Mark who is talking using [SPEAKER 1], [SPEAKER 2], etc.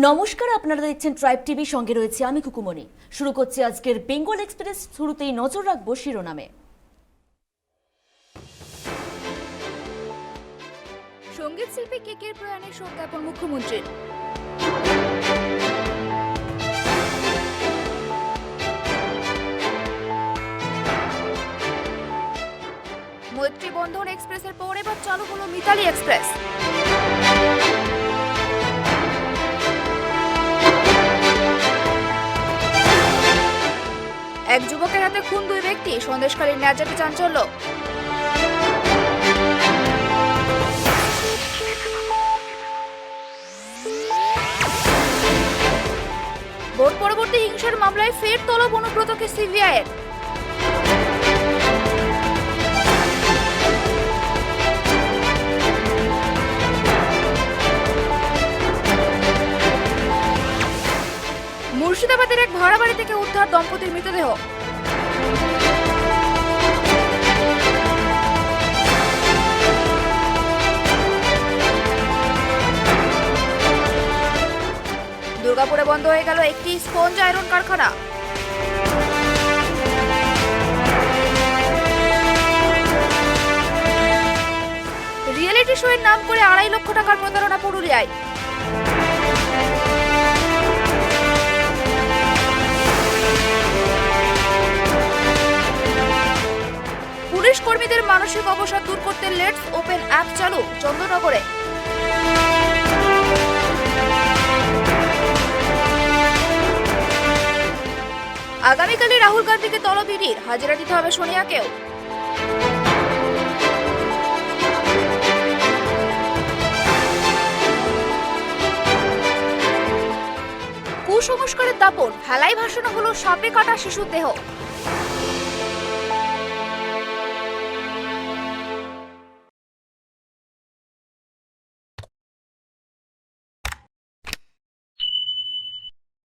[SPEAKER 1] নমস্কার, আপনারা দেখছেন ট্রাইব টিভি, সঙ্গে রয়েছে আমি কুকুমনি। শুরু করছি আজকের বেঙ্গল এক্সপ্রেস। শুরুতেই নজর রাখবো শিরোনামে।
[SPEAKER 2] সঙ্গীত শিল্পী কেকের প্রয়াণে শোক জ্ঞাপন মুখ্যমন্ত্রীর। মৈত্রী বন্ধন এক্সপ্রেসের পর এবার চালু হলো মিতালি এক্সপ্রেস। এক যুবকের হাতে খুন, দুই ব্যক্তি, সন্দেশখালীর ন্যায্যতে চাঞ্চল্য। ভোট পরবর্তী হিংসার মামলায় ফের তলব অনুব্রতকে সিবিআইয়ের। মুর্শিদাবাদের এক ভাড়া বাড়ি থেকে উদ্ধার দম্পতির মৃতদেহ। দুর্গাপুরে বন্ধ হয়ে গেল একটি স্পঞ্জ আয়রন কারখানা। রিয়েলিটি শো এর নাম করে 2.5 লক্ষ টাকার প্রতারণা পুরুলিয়ায়। পুলিশ কর্মীদের মানসিক অবসাদ দূর করতে লেটস ওপেন অ্যাপ চালু চন্দ্রনগরে। আগামীকালই রাহুল গান্ধীকে তলব ইডির, হাজিরা দিতে হবে সোনিয়াকেও। কুসংস্কারের দাপট, হেলায় ভাসানো হলো সাপে কাটা শিশুর দেহ।